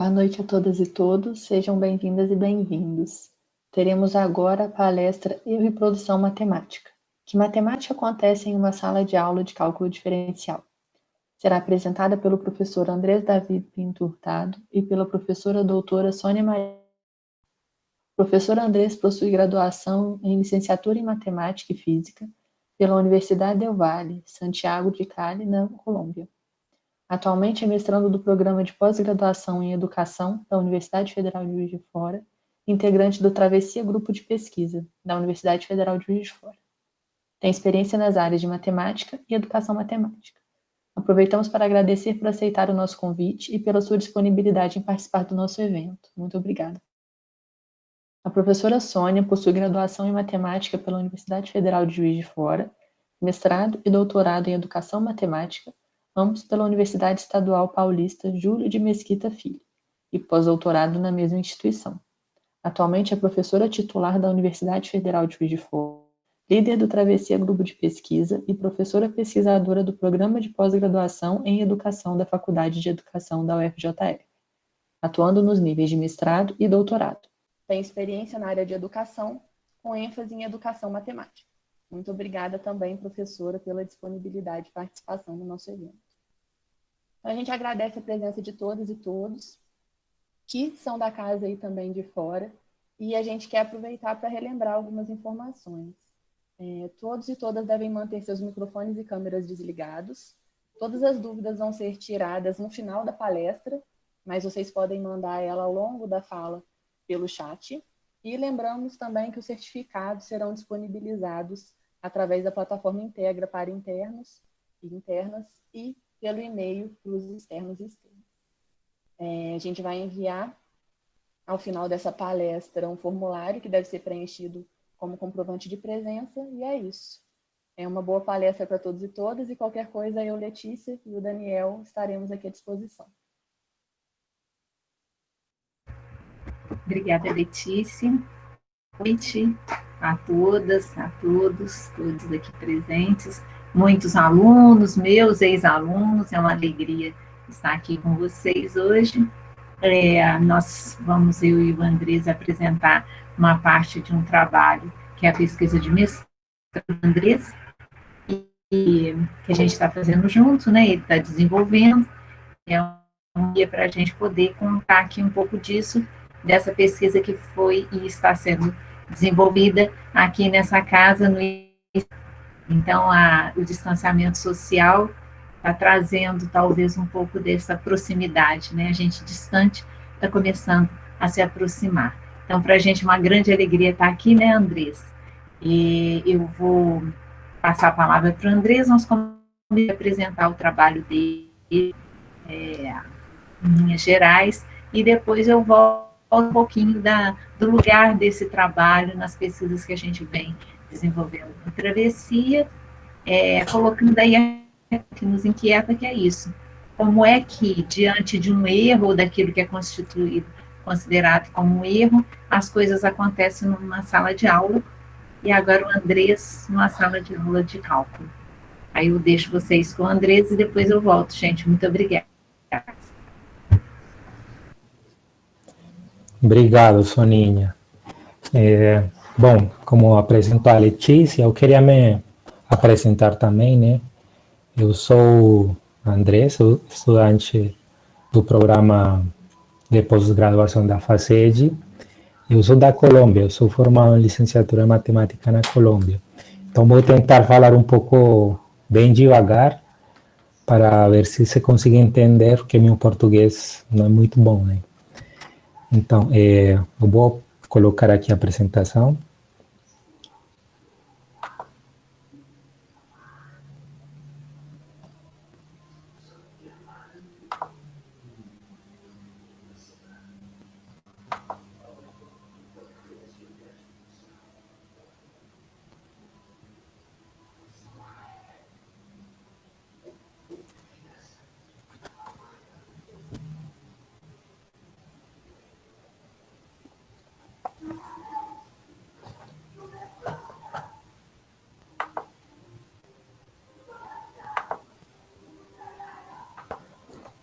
Boa noite a todas e todos, sejam bem-vindas e bem-vindos. Teremos agora a palestra Erro e Produção Matemática. Que matemática acontece em uma sala de aula de cálculo diferencial? Será apresentada pelo professor Andrés David Pinto Hurtado e pela professora doutora Sônia Maria. O professor Andrés possui graduação em licenciatura em Matemática e Física pela Universidade del Valle, Santiago de Cali, na Colômbia. Atualmente é mestrando do Programa de Pós-Graduação em Educação da Universidade Federal de Juiz de Fora, integrante do Travessia Grupo de Pesquisa da Universidade Federal de Juiz de Fora. Tem experiência nas áreas de Matemática e Educação Matemática. Aproveitamos para agradecer por aceitar o nosso convite e pela sua disponibilidade em participar do nosso evento. Muito obrigada. A professora Sônia possui graduação em Matemática pela Universidade Federal de Juiz de Fora, mestrado e doutorado em Educação Matemática, ambos pela Universidade Estadual Paulista Júlio de Mesquita Filho, e pós-doutorado na mesma instituição. Atualmente é professora titular da Universidade Federal de Juiz de Fora, líder do Travessia Grupo de Pesquisa e professora pesquisadora do Programa de Pós-Graduação em Educação da Faculdade de Educação da UFJF, atuando nos níveis de mestrado e doutorado. Tem experiência na área de educação, com ênfase em educação matemática. Muito obrigada também, professora, pela disponibilidade de participação no nosso evento. A gente agradece a presença de todas e todos, que são da casa e também de fora, e a gente quer aproveitar para relembrar algumas informações. Todos e todas devem manter seus microfones e câmeras desligados. Todas as dúvidas vão ser tiradas no final da palestra, mas vocês podem mandar ela ao longo da fala pelo chat. E lembramos também que os certificados serão disponibilizados através da plataforma Integra para internos e internas e pelo e-mail para os externos e externos. A gente vai enviar, ao final dessa palestra, um formulário que deve ser preenchido como comprovante de presença, e é isso. É uma boa palestra para todos e todas, e qualquer coisa, eu, Letícia e o Daniel estaremos aqui à disposição. Obrigada, Letícia. Boa noite a todas, a todos aqui presentes, muitos alunos, meus ex-alunos, é uma alegria estar aqui com vocês hoje. Nós vamos, eu e o Andrés, apresentar uma parte de um trabalho que é a pesquisa de mestrado do Andrés, e que a gente está fazendo junto, né? Ele está desenvolvendo, é um dia para a gente poder contar aqui um pouco disso, dessa pesquisa que foi e está sendo desenvolvida aqui nessa casa. Então, o distanciamento social está trazendo talvez um pouco dessa proximidade, né? A gente distante está começando a se aproximar. Então, para a gente é uma grande alegria estar aqui, né, Andrés? E eu vou passar a palavra para o Andrés, nós vamos apresentar o trabalho dele, em linhas gerais, e depois eu volto um pouquinho do lugar desse trabalho nas pesquisas que a gente vem desenvolvendo na Travessia, colocando aí que nos inquieta, que é isso. Como é que, diante de um erro, ou daquilo que é considerado como um erro, as coisas acontecem numa sala de aula, e agora o Andrés numa sala de aula de cálculo. Aí eu deixo vocês com o Andrés e depois eu volto, gente. Muito obrigada. Obrigado, Soninha. Bom, como apresentou a Letícia, eu queria me apresentar também, né? Eu sou André, sou estudante do programa de pós-graduação da FACED. Eu sou da Colômbia, eu sou formado em licenciatura em matemática na Colômbia. Então vou tentar falar um pouco bem devagar para ver se você consegue entender, porque meu português não é muito bom, né? Então, eu vou colocar aqui a apresentação.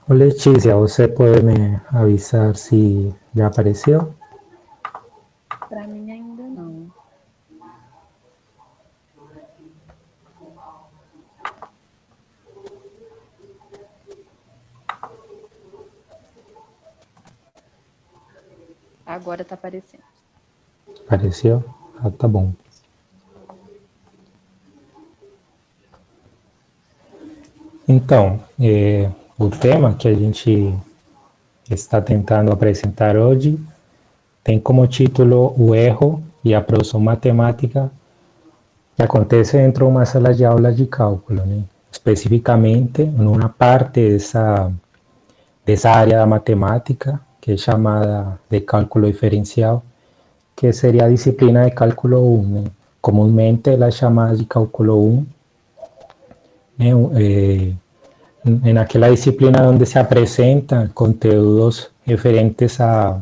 Ô, Letícia, você pode me avisar se já apareceu? Para mim ainda não. Agora está aparecendo. Apareceu? Ah, tá bom. Então, o tema que a gente está tentando apresentar hoje tem como título o erro e a produção matemática que acontece dentro de uma sala de aula de cálculo, né? Especificamente, numa parte dessa área da matemática, que é chamada de cálculo diferencial, que seria a disciplina de cálculo 1, né? Comumente ela é chamada de cálculo 1, né? En aquella disciplina donde se apresentan conteúdos referentes a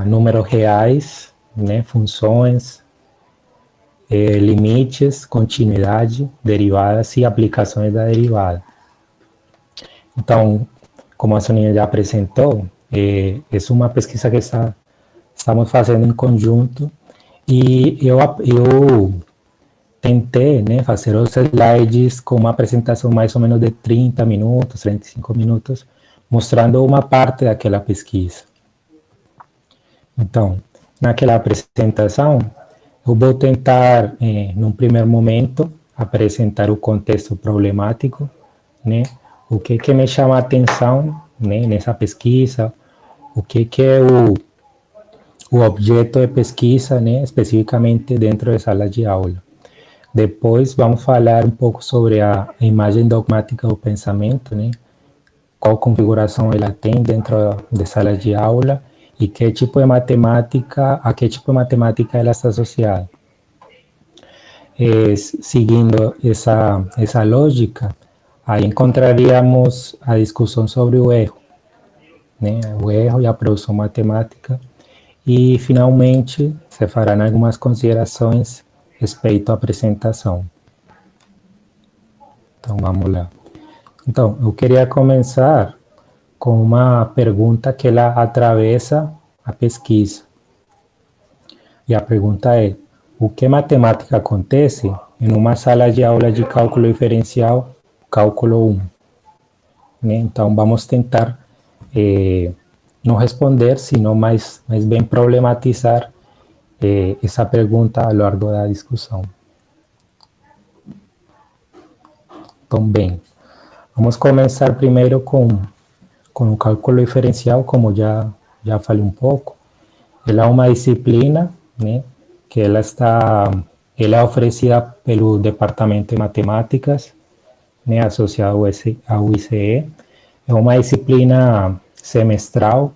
números reais, né, funções, limites, continuidade, derivadas e aplicações da derivada. Então, como a Soninha já apresentou, é uma pesquisa que estamos fazendo em conjunto e eu tentei, né, fazer os slides com uma apresentação mais ou menos de 30 minutos, 35 minutos, mostrando uma parte daquela pesquisa. Então, naquela apresentação, eu vou tentar, num primeiro momento, apresentar o contexto problemático, né, o que me chama a atenção, né, nessa pesquisa, o que é o objeto de pesquisa, né, especificamente dentro da sala de aula. Depois vamos falar um pouco sobre a imagem dogmática do pensamento, né? Qual configuração ela tem dentro da sala de aula e que tipo de matemática, a que tipo de matemática ela está associada. Seguindo essa lógica, aí encontraríamos a discussão sobre o erro, né? O erro e a produção matemática. E, finalmente, se farão algumas considerações respeito à apresentação. Então, vamos lá. Então, eu queria começar com uma pergunta que ela atravessa a pesquisa. E a pergunta é: o que matemática acontece em uma sala de aula de cálculo diferencial, cálculo 1? Né? Então, vamos tentar não responder, sino mais bem problematizar essa pergunta ao longo da discussão. Então, bem, vamos começar primeiro com o cálculo diferencial, como já falei um pouco. Ela é uma disciplina, né, que ela é oferecida pelo Departamento de Matemáticas, né, associado ao ICE. É uma disciplina semestral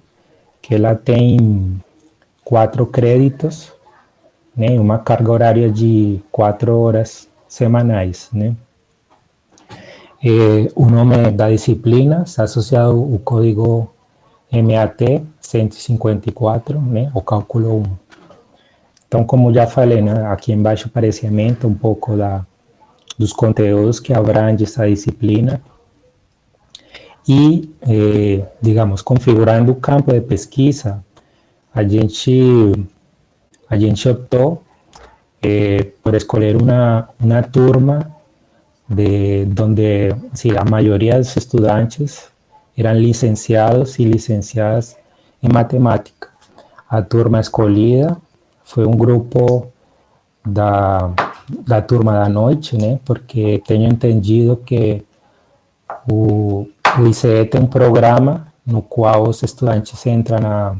que ela tem 4 créditos, né, uma carga horária de 4 horas semanais, né. O nome da disciplina está associado ao código MAT 154, né, o cálculo 1. Então, como já falei, né, aqui embaixo aparece um pouco dos conteúdos que abrange essa disciplina e, digamos, configurando o campo de pesquisa, a gente optou por escolher uma turma donde a mayoría de los estudiantes eran licenciados y licenciadas en matemática. A turma escolhida foi um grupo da turma da noite, né? Porque tenho entendido que o ICE tem um programa no qual os estudantes entram a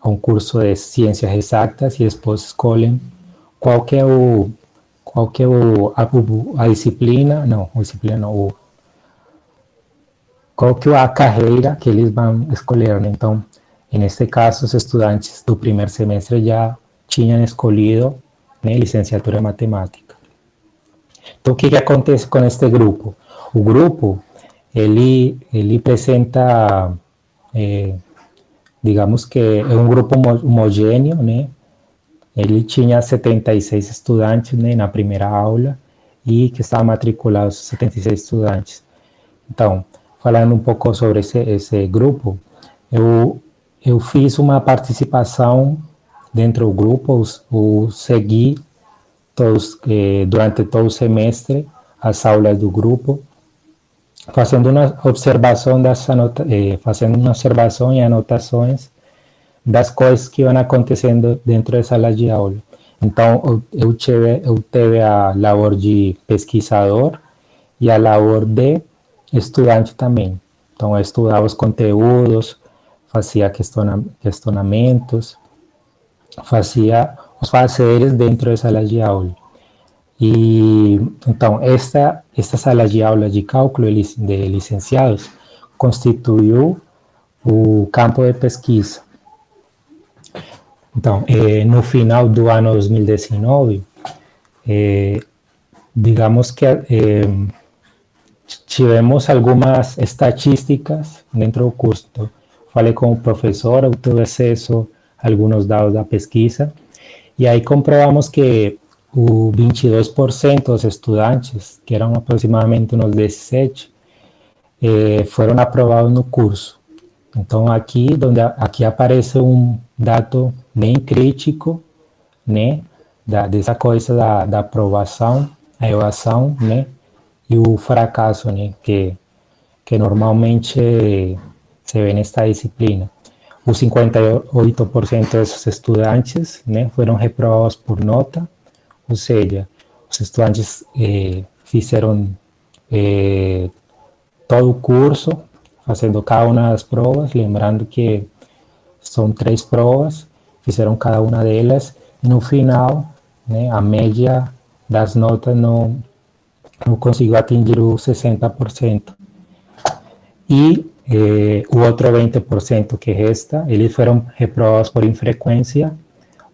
um curso de ciências exatas e depois escolhem qual que é a disciplina, qual que é a carreira que eles vão escolher, né? Então, neste caso, os estudantes do primeiro semestre já tinham escolhido, né, licenciatura em matemática. Então, o que acontece com este grupo? O grupo, ele apresenta, digamos que é um grupo homogêneo, né? Ele tinha 76 estudantes, né, na primeira aula e que estavam matriculados 76 estudantes. Então, falando um pouco sobre esse grupo, eu fiz uma participação dentro do grupo, eu segui durante todo o semestre as aulas do grupo, fazendo uma observação fazendo uma observação e anotações das coisas que iam acontecendo dentro da sala de aula. Então, eu tive a labor de pesquisador e a labor de estudante também. Então, eu estudava os conteúdos, fazia questionamentos, fazia os fazeres dentro da sala de aula. E, então, esta sala de aula de cálculo de licenciados constituiu o campo de pesquisa. Então, no final do ano 2019, digamos que tivemos algumas estatísticas dentro do curso. Então, falei com o professor, eu tive acesso a alguns dados da pesquisa, e aí comprovamos que o 22% dos estudantes, que eram aproximadamente uns 17, foram aprovados no curso. Então, aqui aparece um dado bem crítico, né, dessa coisa da aprovação, a evasão, né, e o fracasso, né, que normalmente se vê nesta disciplina. Os 58% desses estudantes, né, foram reprovados por nota, ou seja, os estudantes fizeram todo o curso, fazendo cada uma das provas, lembrando que são 3 provas, fizeram cada uma delas, e no final, né, a média das notas não conseguiu atingir os 60%. E o outro 20% que resta, eles foram reprovados por infrequência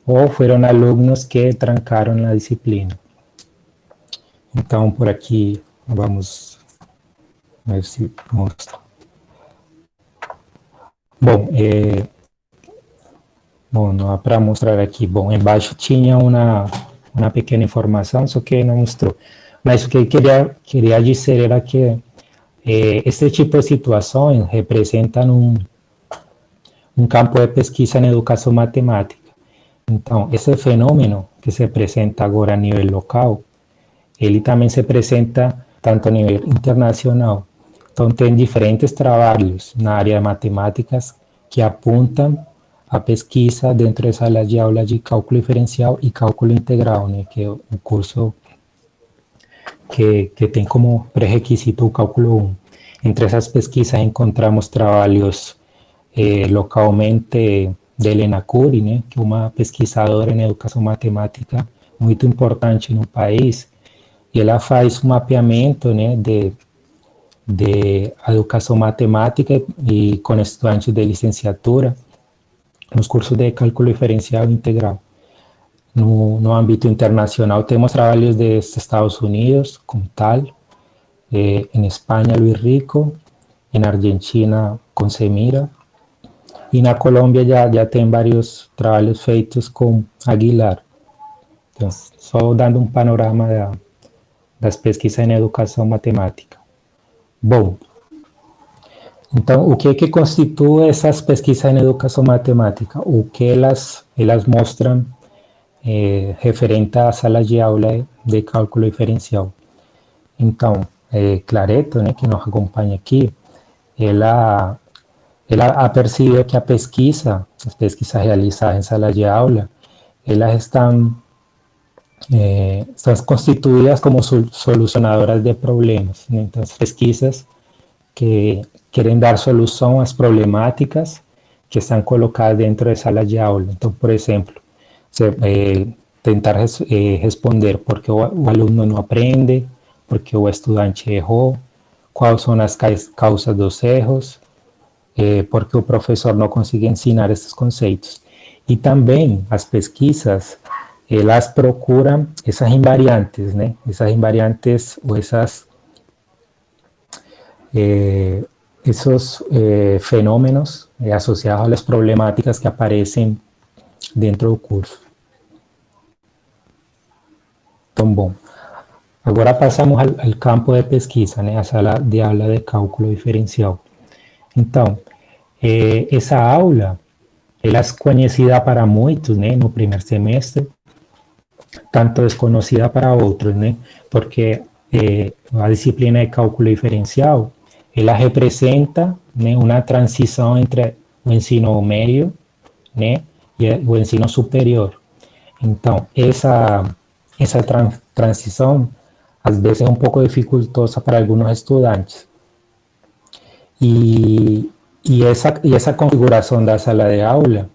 ou foram alunos que trancaram na disciplina. Então, por aqui, vamos ver se mostra. Bom, não há para mostrar aqui. Bom, embaixo tinha uma pequena informação, só que não mostrou. Mas o que eu queria dizer era que este tipo de situações representam um campo de pesquisa na educação matemática. Então, esse fenômeno que se apresenta agora a nível local, ele também se apresenta tanto a nível internacional. Então, tem diferentes trabalhos na área de matemáticas que apontam a pesquisa dentro da sala de aula de cálculo diferencial e cálculo integral, né, que é o curso que tem como pré-requisito o cálculo 1. Entre essas pesquisas encontramos trabalhos localmente de Helena Cury, né, que é uma pesquisadora em educação matemática muito importante no país, e ela faz um mapeamento, né, de educação matemática e com estudantes de licenciatura nos cursos de cálculo diferencial e integral. No âmbito internacional, temos trabalhos dos Estados Unidos, como tal, em Espanha, Luis Rico, em Argentina, com Semira, e na Colômbia já tem vários trabalhos feitos com Aguilar. Então, só dando um panorama das pesquisas em educação matemática. Bom, então, o que constitui essas pesquisas em educação matemática? O que elas mostram referente à sala de aula de cálculo diferencial. Então, Clareto, né, que nos acompanha aqui, ela percebeu que as pesquisas realizadas em sala de aula, elas estão constituídas como solucionadoras de problemas, né? Então, as pesquisas que querem dar solução às problemáticas que estão colocadas dentro da sala de aula. Então, por exemplo, tentar responder por que o aluno não aprende, por que o estudante errou, quais são as causas dos erros, por que o professor não consegue ensinar esses conceitos. E também as pesquisas, elas procuram essas invariantes, né? Essas invariantes ou esos fenómenos asociados às problemáticas que aparecem dentro do curso. Então, bom, Agora passamos ao campo de pesquisa, né, a sala de aula de cálculo diferencial. Então, essa aula, ela é conhecida para muitos, né, no primeiro semestre, tanto desconhecida para outros, né, porque a disciplina de cálculo diferencial, ela representa, né, uma transição entre o ensino médio, né, e o ensino superior. Então, essa transição, às vezes, é um pouco dificultosa para alguns estudantes. E essa configuração da sala de aula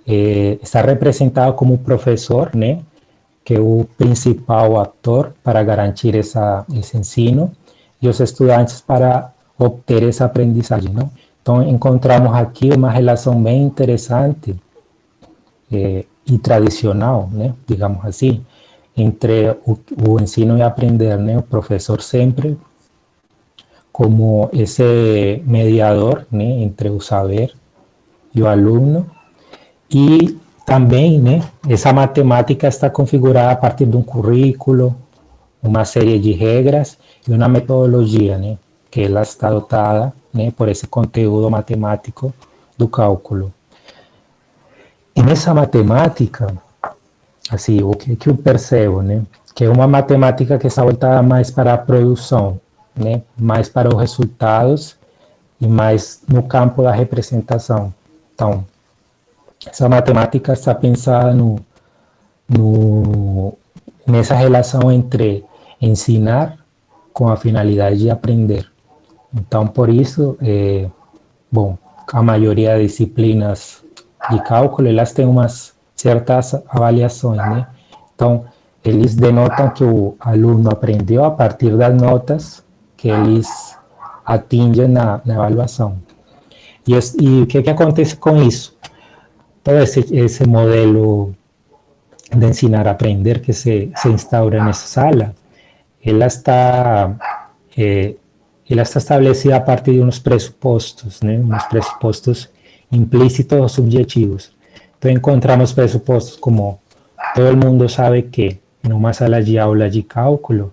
está representada como o professor, né, que é o principal ator para garantir esse ensino, e os estudantes para obter essa aprendizagem, não? Então, encontramos aqui uma relação bem interessante e tradicional, né, digamos assim, entre o ensino e aprender, né, o professor sempre como esse mediador, né, entre o saber e o aluno, e também, né, essa matemática está configurada a partir de um currículo, uma série de regras e uma metodologia, né, que ela está dotada, né, por esse conteúdo matemático do cálculo. E nessa matemática, assim, o que eu percebo, né, que é uma matemática que está voltada mais para a produção, né, mais para os resultados e mais no campo da representação. Então, essa matemática está pensada nessa relação entre ensinar com a finalidade de aprender. Então, por isso, bom, a maioria das disciplinas de cálculo, elas têm umas certas avaliações, né? Então, eles denotam que o aluno aprendeu a partir das notas que eles atingem na avaliação. E o que acontece com isso? Todo esse modelo de ensinar a aprender que se instaura nessa sala, ela está estabelecida a partir de uns pressupostos, né? Uns pressupostos implícitos ou subjetivos. Então, encontramos pressupostos como todo mundo sabe que em uma sala de aula de cálculo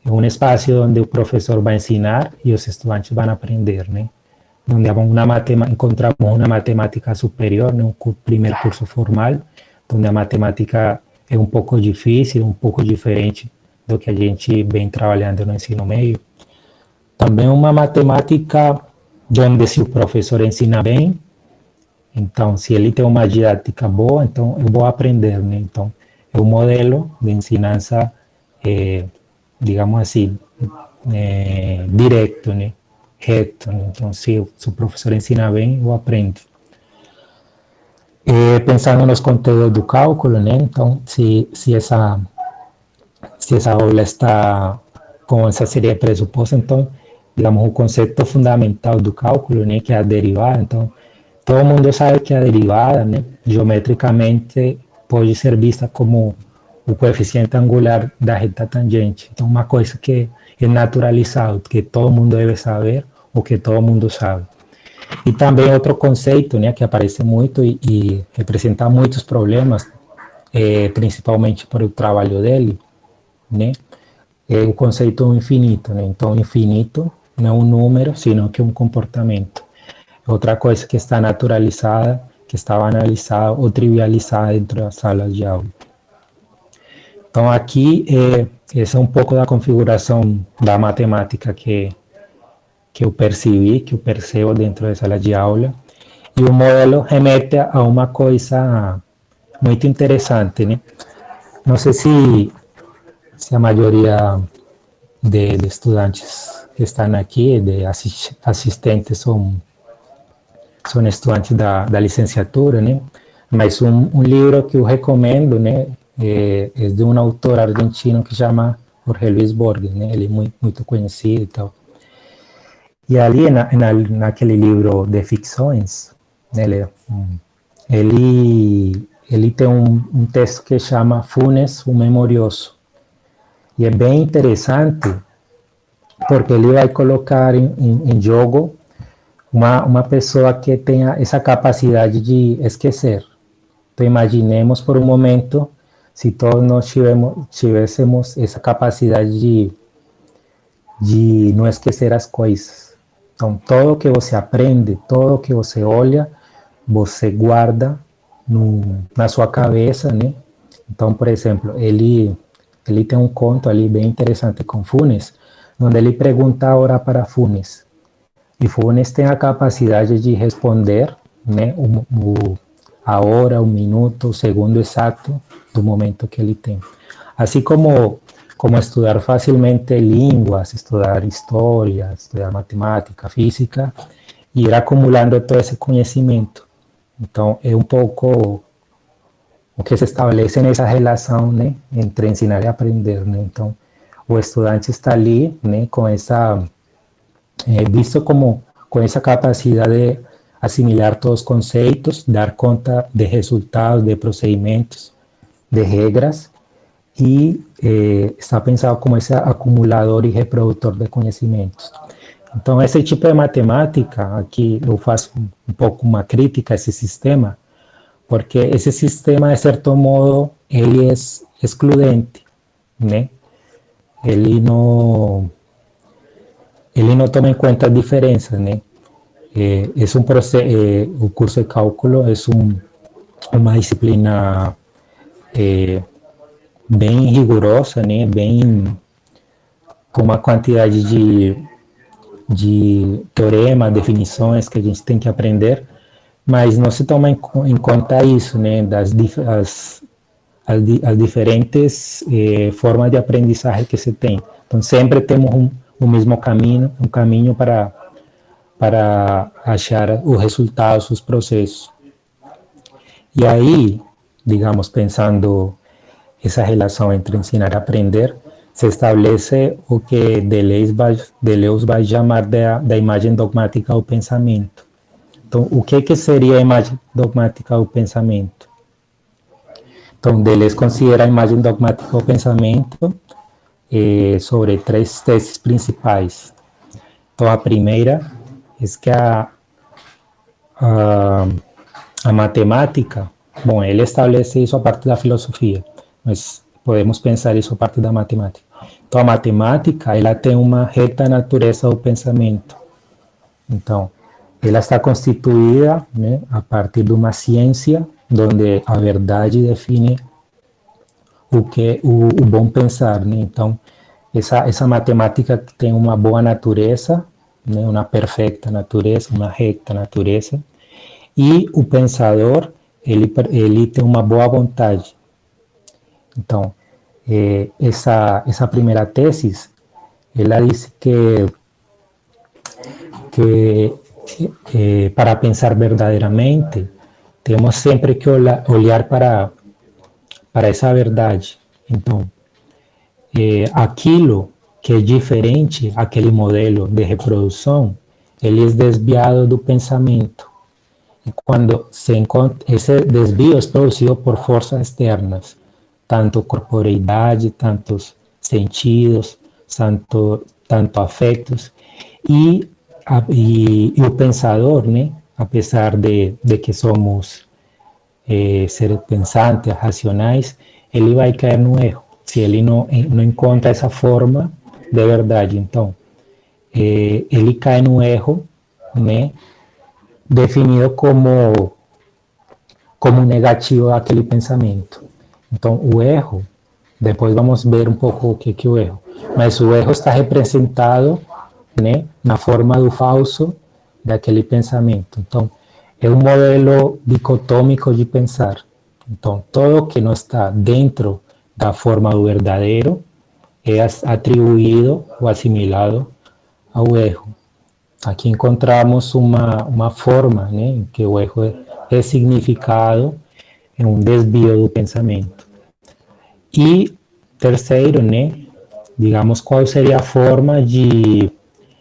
é um espaço onde o professor vai ensinar e os estudantes vão aprender, né? Onde encontramos uma matemática superior, né? Um primeiro curso formal, onde a matemática é um pouco difícil, um pouco diferente do que a gente vem trabalhando no ensino médio. Também uma matemática onde se o professor ensina bem, então se ele tem uma didática boa, então eu vou aprender, né? Então é um modelo de ensinança, digamos assim, direto, né? Reto, né? Então se o professor ensina bem, eu aprendo. Pensando nos conteúdos do cálculo, né? Então se essa aula está com essa série de pressupostos, então, digamos, o conceito fundamental do cálculo, né, que é a derivada. Então, todo mundo sabe que a derivada, né, geometricamente pode ser vista como o coeficiente angular da reta tangente. Então, uma coisa que é naturalizado, que todo mundo deve saber, ou que todo mundo sabe. E também outro conceito, né, que aparece muito e representa muitos problemas, principalmente por o trabalho dele, né, é o conceito infinito, né? Então, infinito não é um número, sino que é um comportamento. Outra coisa que está naturalizada, que está banalizada ou trivializada dentro das salas de aula. Então, aqui, essa é um pouco da configuração da matemática que eu percebi, que eu percebo dentro da sala de aula. E o modelo remete a uma coisa muito interessante, né? Não sei se a maioria de estudantes que estão aqui, de assistentes, são estudantes da licenciatura, né? Mas um livro que eu recomendo, né, é de um autor argentino que chama Jorge Luis Borges, né? Ele é muito conhecido e tal. E ali, naquele livro de ficções, né, ele tem um texto que chama Funes, o Memorioso. E é bem interessante, porque ele vai colocar em jogo uma pessoa que tenha essa capacidade de esquecer. Então, imaginemos por um momento, se todos nós tivéssemos essa capacidade de não esquecer as coisas. Então, tudo que você aprende, tudo que você olha, você guarda na sua cabeça, né? Então, por exemplo, ele tem um conto ali bem interessante com Funes, onde ele pergunta a hora para Funes. E Funes tem a capacidade de responder, né, a hora, o minuto, o segundo exato do momento que ele tem. Assim como estudar facilmente línguas, estudar história, estudar matemática, física, e ir acumulando todo esse conhecimento. Então, é um pouco o que se estabelece nessa relação, né, entre ensinar e aprender, né? Então, o estudante está ali, né, com essa, visto como com essa capacidade de assimilar todos os conceitos, dar conta de resultados, de procedimentos, de regras, e está pensado como esse acumulador e reprodutor de conhecimentos. Então, esse tipo de matemática, aqui eu faço um pouco uma crítica a esse sistema, porque esse sistema, de certo modo, ele é excludente, né? Ele não toma em conta a diferença, né? O curso de cálculo é uma disciplina bem rigorosa, né? Bem com uma quantidade de teorema, definições que a gente tem que aprender, mas não se toma em conta isso, né? As diferentes formas de aprendizagem que se tem. Então, sempre temos um mesmo caminho, um caminho para achar os resultados, os processos. E aí, digamos, pensando essa relação entre ensinar e aprender, se estabelece o que Deleuze vai chamar da imagem dogmática do pensamento. Então, o que seria a imagem dogmática do pensamento? Então, Deleuze considera a imagem dogmática do pensamento sobre 3 teses principais. Então, a primeira é que a matemática, bom, ele estabelece isso a partir da filosofia, mas podemos pensar isso a partir da matemática. Então, a matemática, ela tem uma reta natureza do pensamento. Então, ela está constituída, né, a partir de uma ciência onde a verdade define o que o bom pensar, né? Então, essa matemática que tem uma boa natureza, né, uma perfeita natureza, uma reta natureza, e o pensador, ele tem uma boa vontade. Então, essa primeira tese, ela diz que para pensar verdadeiramente, temos sempre que olhar para essa verdade. Então, aquilo que é diferente, aquele modelo de reprodução, ele é desviado do pensamento. E quando se encontra, esse desvio é produzido por forças externas, tanto corporeidade, tantos sentidos, tanto afetos, e o pensador, né, apesar de que somos seres pensantes, racionais, ele vai cair no erro, se ele não encontra essa forma de verdade. Então, ele cai no erro, né, definido como negativo aquele pensamento. Então, o erro, depois vamos ver um pouco o que é o erro, mas o erro está representado, né, na forma do falso daquele pensamento. Então, é um modelo dicotômico de pensar. Então, tudo que não está dentro da forma do verdadeiro é atribuído ou assimilado ao erro. Aqui encontramos uma forma, né, em que o erro é significado em um desvio do pensamento. E terceiro, né, digamos, qual seria a forma de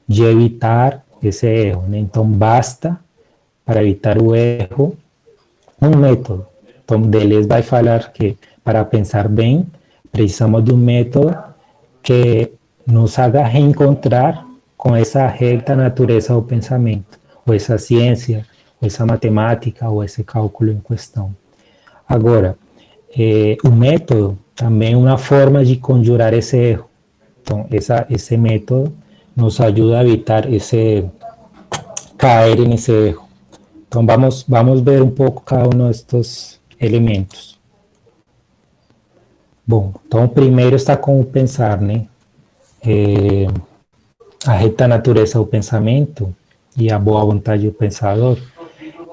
evitar esse erro, né? Então, basta, para evitar o erro, um método. Então, Deleuze vai falar que, para pensar bem, precisamos de um método que nos haga reencontrar com essa reta natureza do pensamento, ou essa ciência, ou essa matemática, ou esse cálculo em questão. Agora, o método também é uma forma de conjurar esse erro. Então, esse método nos ajuda a evitar caer nesse erro. Então, vamos ver um pouco cada um destes elementos. Bom, então, o primeiro está com o pensar, né? A reta natureza do pensamento e a boa vontade do pensador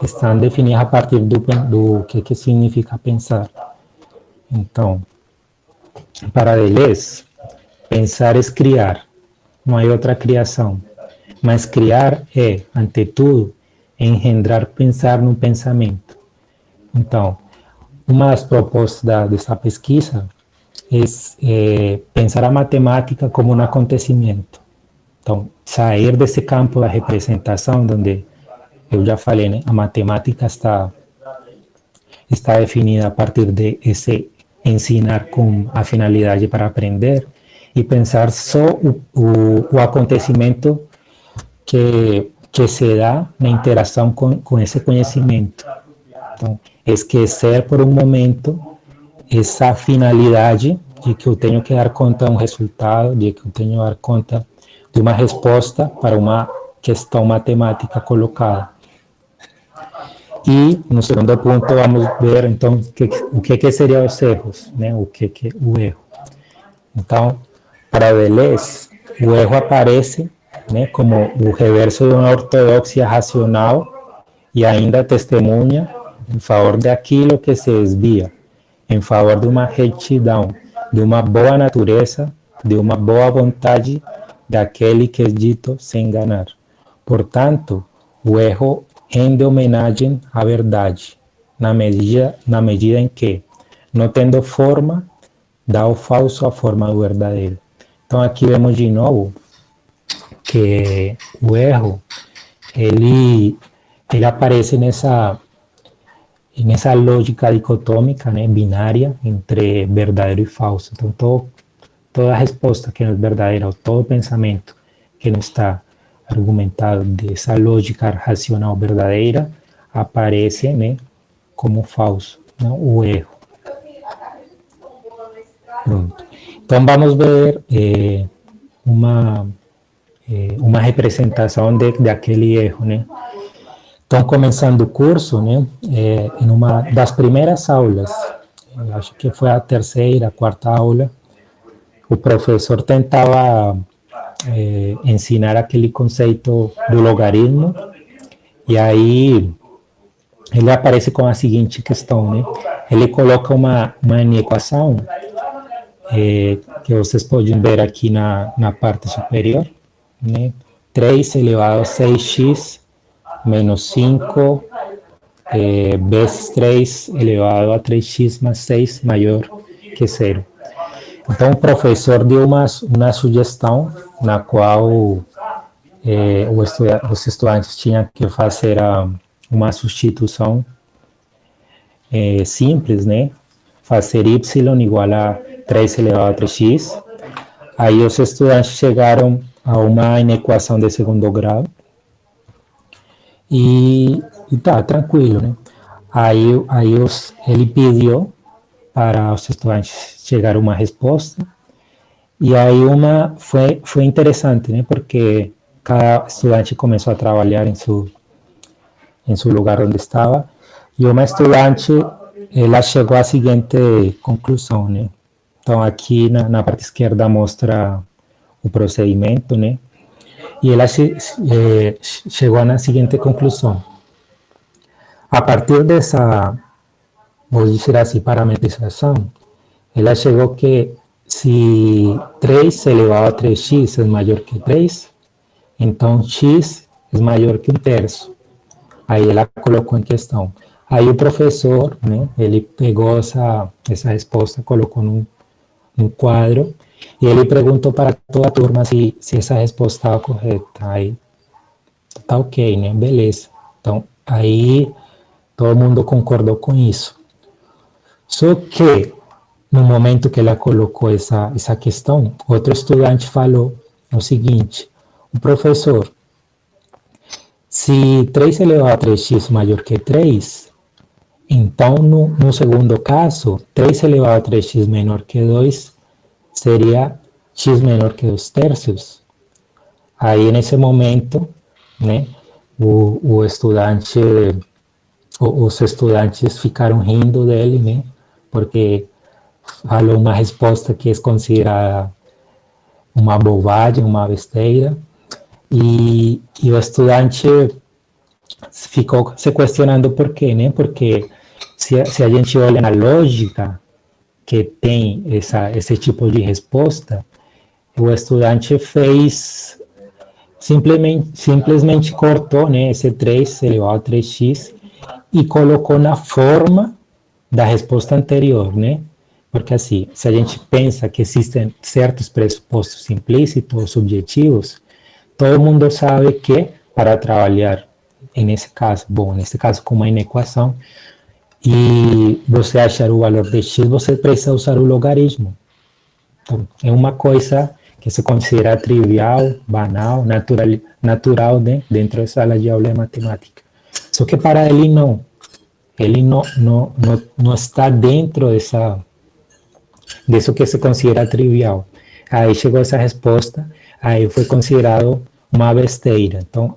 estão definidas a partir do que significa pensar. Então, para Deleuze, pensar é criar, não há outra criação. Mas criar é, ante tudo, engendrar pensar no pensamento. Então, uma das propostas dessa pesquisa é pensar a matemática como um acontecimento. Então, sair desse campo da representação, onde eu já falei, né, a matemática está definida a partir de esse ensinar com a finalidade para aprender, e pensar só o acontecimento que se dá na interação com esse conhecimento. Então, esquecer por um momento essa finalidade de que eu tenho que dar conta de um resultado, de que eu tenho que dar conta de uma resposta para uma questão matemática colocada. E, no segundo ponto, vamos ver, então, o que seriam os erros, né? O erro. Então, para Deleuze, o erro aparece, né, como o reverso de uma ortodoxia racional e ainda testemunha em favor daquilo que se desvia, em favor de uma retidão, de uma boa natureza, de uma boa vontade daquele que é dito sem enganar. Portanto, o erro rende homenagem à verdade, na medida em que, não tendo forma, dá ao falso a forma do verdadeiro. Então, aqui vemos de novo que o erro, ele aparece nessa lógica dicotômica, né, binária, entre verdadeiro e falso. Então, toda resposta que não é verdadeira, ou todo pensamento que não está argumentado dessa lógica racional verdadeira, aparece, né, como falso, né, o erro. Pronto. Então, vamos ver uma representação daquele erro, né? Então, começando o curso, né, em uma das primeiras aulas, acho que foi a terceira, quarta aula, o professor tentava ensinar aquele conceito do logaritmo, e aí ele aparece com a seguinte questão, né? Ele coloca uma equação que vocês podem ver aqui na parte superior, né? 3 elevado a 6x menos 5 vezes 3 elevado a 3x mais 6 maior que 0. Então, o professor deu uma sugestão na qual os estudantes tinham que fazer uma substituição simples, né? Fazer y igual a 3 elevado a 3x. Aí os estudantes chegaram a uma inequação de segundo grau. E tá, tranquilo, né? Aí ele pediu para os estudantes chegar a uma resposta. E aí foi interessante, né? Porque cada estudante começou a trabalhar em seu lugar onde estava. E uma estudante, ela chegou à seguinte conclusão, né? Então, aqui na parte esquerda mostra o procedimento, né? E ela chegou na seguinte conclusão. A partir dessa, vou dizer assim, parametrização, ela chegou que se 3 elevado a 3x é maior que 3, então x é maior que 1/3. Aí ela colocou em questão. Aí o professor, né, ele pegou essa resposta, colocou no quadro, e ele perguntou para toda a turma se essa resposta estava correta. Aí, tá ok, né? Beleza. Então, aí todo mundo concordou com isso. Só que, no momento que ela colocou essa questão, outro estudante falou o seguinte: o professor, se 3 elevado a 3x maior que 3, Então, no segundo caso, 3 elevado a 3x menor que 2 seria x menor que 2 terços. Aí, nesse momento, né, o estudante, os estudantes ficaram rindo dele, né, porque falou uma resposta que é considerada uma bobagem, uma besteira, e o estudante ficou se questionando por quê, né, porque se a gente olha na lógica que tem esse tipo de resposta, o estudante fez, simplesmente cortou, né, esse 3 elevado a 3x e colocou na forma da resposta anterior, né? Porque assim, se a gente pensa que existem certos pressupostos implícitos ou subjetivos, todo mundo sabe que para trabalhar, nesse caso, com uma inequação, e você achar o valor de x, você precisa usar o logaritmo. Então, é uma coisa que se considera trivial, banal, natural, né, dentro da sala de aula de matemática. Só que para ele não. Ele não está dentro disso que se considera trivial. Aí chegou essa resposta, aí foi considerado uma besteira. Então,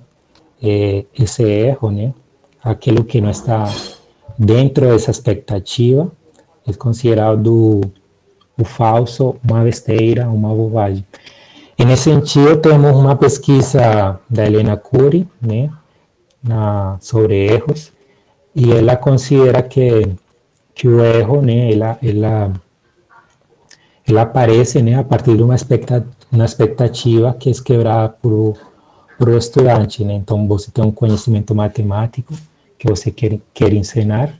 esse erro, né, aquilo que não está dentro dessa expectativa, é considerado o falso, uma besteira, uma bobagem. E nesse sentido, temos uma pesquisa da Helena Cury, né, sobre erros, e ela considera que o erro, né, ela aparece, né, a partir de uma expectativa que é quebrada por o estudante, né? Então, você tem um conhecimento matemático que você quer ensinar,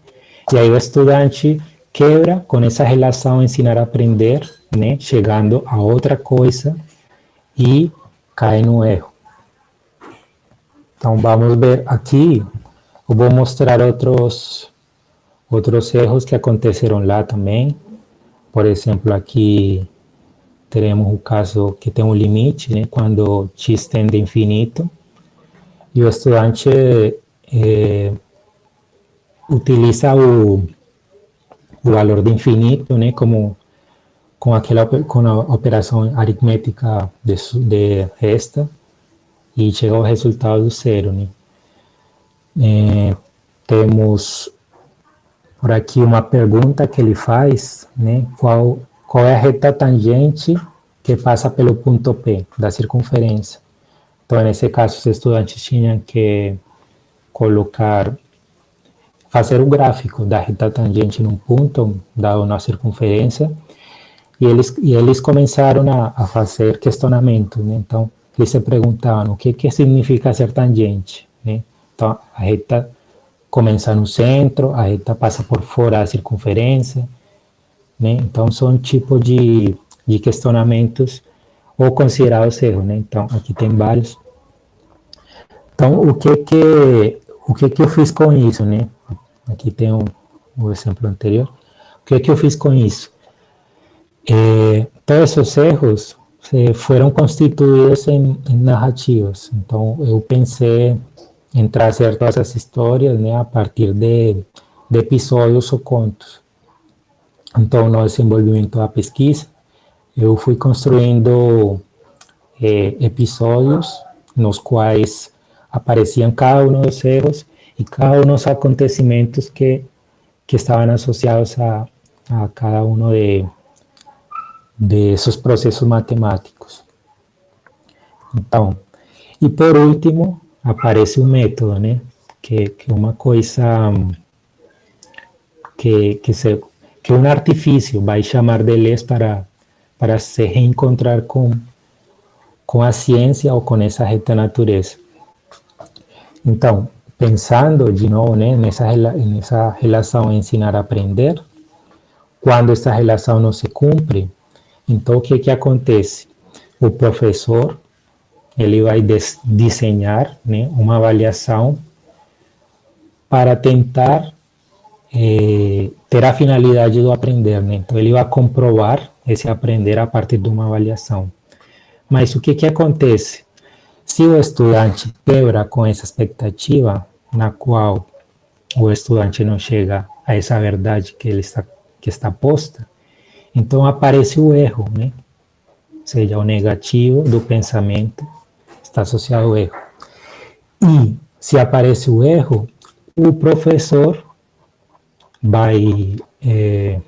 e aí o estudante quebra com essa relação ensinar-aprender, né, chegando a outra coisa e cai no erro. Então, vamos ver aqui, eu vou mostrar outros erros que aconteceram lá também. Por exemplo, aqui teremos o caso que tem um limite, né, quando x tende a infinito, e o estudante utiliza o valor de infinito, né, com a operação aritmética de resta, e chega ao resultado do zero, né. Temos por aqui uma pergunta que ele faz, né, qual é a reta tangente que passa pelo ponto P da circunferência. Então, nesse caso, os estudantes tinham que fazer o gráfico da reta tangente num ponto, dado na circunferência, e eles começaram a fazer questionamento, né? Então, eles se perguntavam o que significa ser tangente, né? Então, a reta começa no centro, a reta passa por fora da circunferência, né? Então, são tipo de questionamentos ou considerados erros, né? Então, aqui tem vários. Então, o que eu fiz com isso, né? Aqui tem o exemplo anterior. O que eu fiz com isso? Todos esses erros foram constituídos em narrativas. Então, eu pensei em trazer todas essas histórias, né, a partir de episódios ou contos. Então, no desenvolvimento da pesquisa, eu fui construindo episódios nos quais apareciam cada um dos erros e cada um dos acontecimentos que estavam associados a cada um de esses processos matemáticos. Então, e por último, aparece o método, né? Que é uma coisa que um artifício vai chamar de leis para se reencontrar com a ciência ou com essa reta natureza. Então, pensando de novo, né, nessa relação ensinar-aprender, quando essa relação não se cumpre, então o que acontece? O professor, ele vai desenhar, né, uma avaliação para tentar ter a finalidade do aprender, né? Então ele vai comprovar esse aprender a partir de uma avaliação. Mas o que acontece? Se o estudante quebra com essa expectativa, na qual o estudante não chega a essa verdade que está posta, então aparece o erro, né? Ou seja, o negativo do pensamento está associado ao erro. E se aparece o erro, o professor vai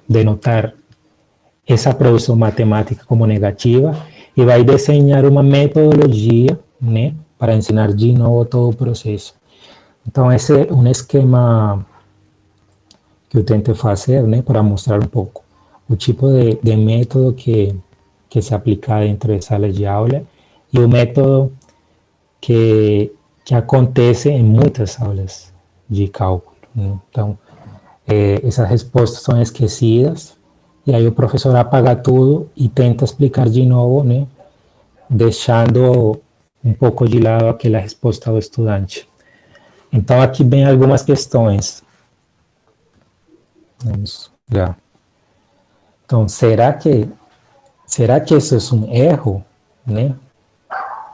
denotar essa produção matemática como negativa e vai desenhar uma metodologia, né, para ensinar de novo todo o processo. Então, esse é um esquema que eu tento fazer, né, para mostrar um pouco o tipo de método que se aplica dentro de sala de aula e o método que acontece em muitas aulas de cálculo, né? Então, essas respostas são esquecidas e aí o professor apaga tudo e tenta explicar de novo, né, deixando um pouco de lado aquela resposta do estudante. Então, aqui vem algumas questões. Vamos já. Então, será que isso é um erro, né?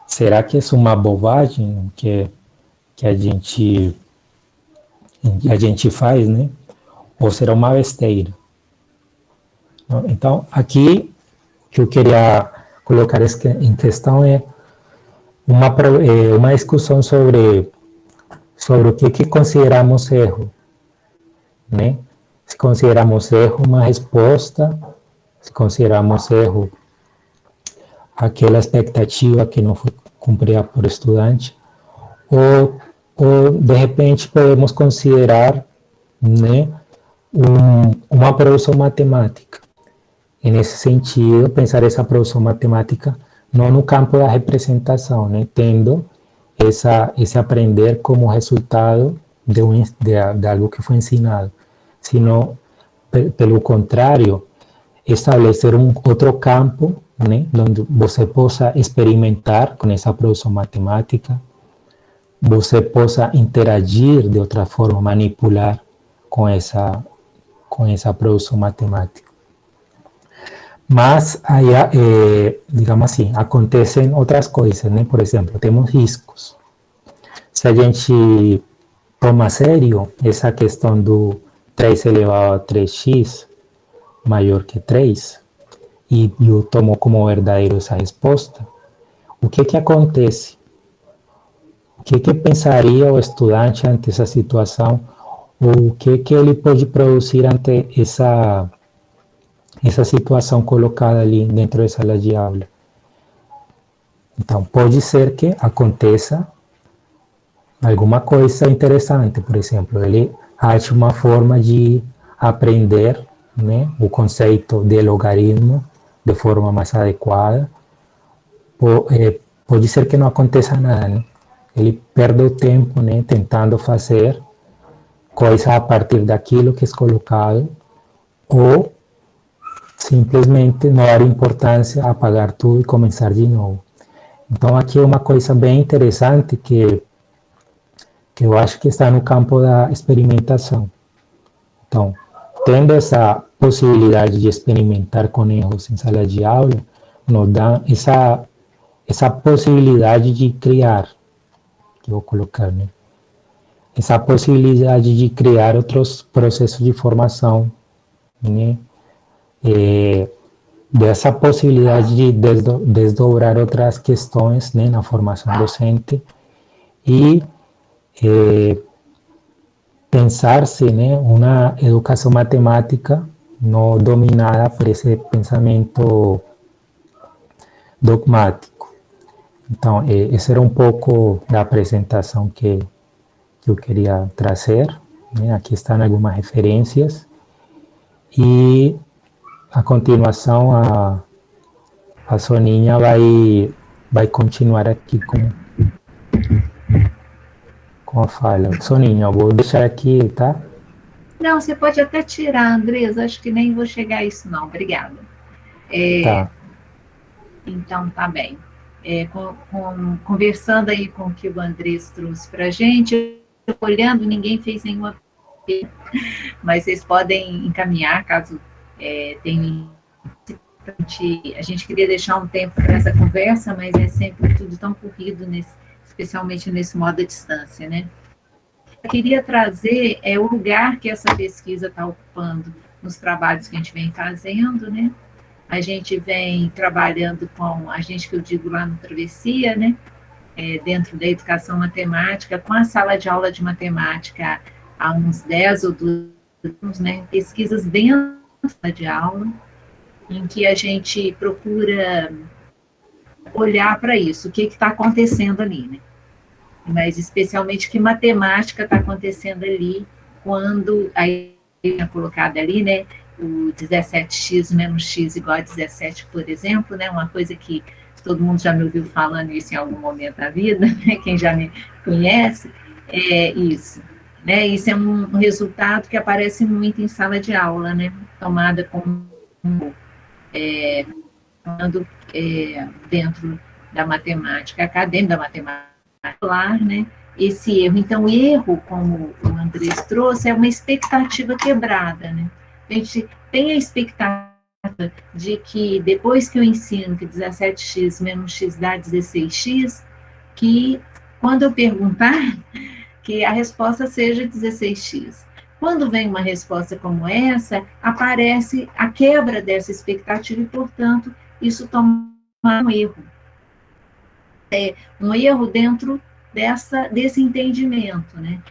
Será que isso é uma bobagem que a gente faz, né? Ou será uma besteira? Então, aqui o que eu queria colocar em questão é uma discussão sobre o que consideramos erro, né? Se consideramos erro uma resposta, se consideramos erro aquela expectativa que não foi cumprida por estudante, ou de repente podemos considerar, né, uma produção matemática. E nesse sentido, pensar essa produção matemática não no campo da representação, né, tendo esse aprender como resultado de algo que foi ensinado, sino, pelo contrário, estabelecer outro campo, né, onde você possa experimentar com essa produção matemática, você possa interagir de outra forma, manipular com essa produção matemática. Mas aí, digamos assim, acontecem outras coisas, né? Por exemplo, temos riscos. Se a gente toma a sério essa questão do 3 elevado a 3x maior que 3, e eu tomo como verdadeiro essa resposta, o que acontece? O que pensaria o estudante ante essa situação? Ou o que ele pode produzir ante essa situação colocada ali dentro da sala de aula? Então, pode ser que aconteça alguma coisa interessante, por exemplo, ele acha uma forma de aprender, né, o conceito de logaritmo de forma mais adequada. Pode ser que não aconteça nada, né? Ele perde o tempo, né, tentando fazer coisas a partir daquilo que é colocado, ou simplesmente não dar importância, apagar tudo e começar de novo. Então, aqui é uma coisa bem interessante que eu acho que está no campo da experimentação. Então, tendo essa possibilidade de experimentar com erros em sala de aula, nos dá essa possibilidade de criar, que eu vou colocar, né? Essa possibilidade de criar outros processos de formação, né? Dessa possibilidade de desdobrar outras questões, né, na formação docente e pensar-se, né, uma educação matemática não dominada por esse pensamento dogmático. Então, esse era um pouco da apresentação que eu queria trazer, né? Aqui estão algumas referências e a continuação a Soninha vai continuar aqui com a fala. Soninha, eu vou deixar aqui, tá? Não, você pode até tirar, Andresa, acho que nem vou chegar a isso não, obrigada. Tá. Então, tá bem. Conversando aí com o que o Andrés trouxe para a gente, olhando, ninguém fez nenhuma pergunta, mas vocês podem encaminhar, caso tenham. A gente queria deixar um tempo para essa conversa, mas é sempre tudo tão corrido, especialmente nesse modo à distância, né? Eu queria trazer o lugar que essa pesquisa está ocupando nos trabalhos que a gente vem fazendo, né? A gente vem trabalhando com a gente que eu digo lá no Travessia, né? Dentro da educação matemática, com a sala de aula de matemática há uns 10 ou 12 anos, né? Pesquisas dentro da sala de aula, em que a gente procura olhar para isso, o que está acontecendo ali, né? Mas especialmente que matemática está acontecendo ali quando aí é colocado ali, né, o 17x menos x igual a 17, por exemplo, né, uma coisa que todo mundo já me ouviu falando isso em algum momento da vida, né, quem já me conhece, é isso. Né, isso é um resultado que aparece muito em sala de aula, né, tomada como dentro da matemática acadêmica, da matemática popular, né, esse erro. Então, o erro, como o Andrés trouxe, é uma expectativa quebrada, né? A gente tem a expectativa de que depois que eu ensino que 17x menos x dá 16x, que quando eu perguntar, que a resposta seja 16x. Quando vem uma resposta como essa, aparece a quebra dessa expectativa e, portanto, isso toma um erro. Um erro dentro desse entendimento, né?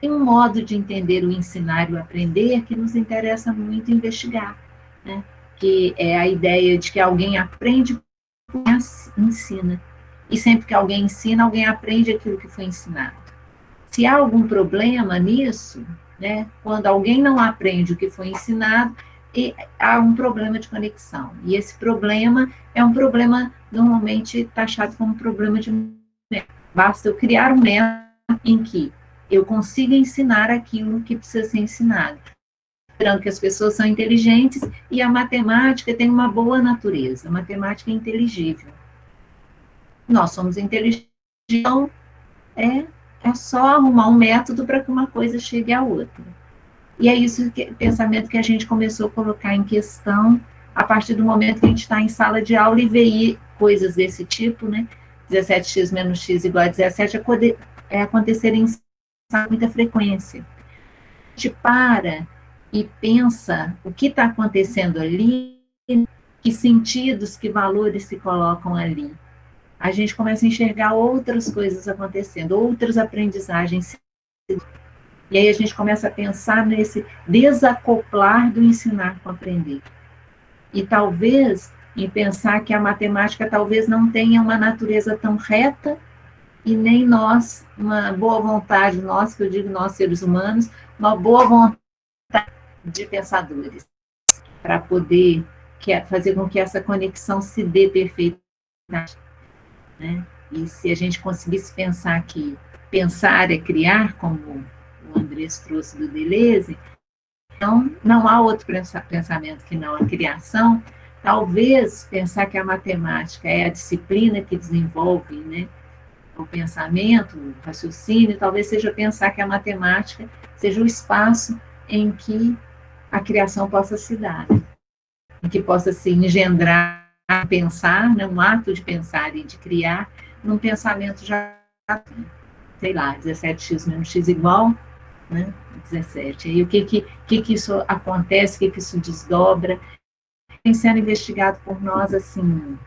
Tem um modo de entender o ensinar e o aprender que nos interessa muito investigar, né? Que é a ideia de que alguém aprende porque ensina. E sempre que alguém ensina, alguém aprende aquilo que foi ensinado. Se há algum problema nisso, né, quando alguém não aprende o que foi ensinado, há um problema de conexão. E esse problema é um problema normalmente taxado como problema de método. Basta eu criar um método em que eu consiga ensinar aquilo que precisa ser ensinado. Lembrando que as pessoas são inteligentes e a matemática tem uma boa natureza. A matemática é inteligível. Nós somos inteligentes, então é só arrumar um método para que uma coisa chegue à outra. E é isso pensamento que a gente começou a colocar em questão a partir do momento que a gente está em sala de aula e vê coisas desse tipo, né? 17x menos x igual a 17 acontecerem com muita frequência. A gente para e pensa o que está acontecendo ali, que sentidos, que valores se colocam ali. A gente começa a enxergar outras coisas acontecendo, outras aprendizagens. E aí a gente começa a pensar nesse desacoplar do ensinar com aprender. E talvez em pensar que a matemática talvez não tenha uma natureza tão reta e nem nós, uma boa vontade, nós, que eu digo nós seres humanos, uma boa vontade de pensadores, para poder fazer com que essa conexão se dê perfeitamente. Né? E se a gente conseguisse pensar que pensar é criar, como o Andrés trouxe do Deleuze, então não há outro pensamento que não a criação. Talvez pensar que a matemática é a disciplina que desenvolve, né, o pensamento, o raciocínio, talvez seja pensar que a matemática seja o espaço em que a criação possa se dar, em que possa se engendrar, pensar, né, um ato de pensar e de criar, num pensamento já, sei lá, 17x menos x igual, né, 17. E o que isso acontece, o que isso desdobra, tem sendo investigado por nós, assim,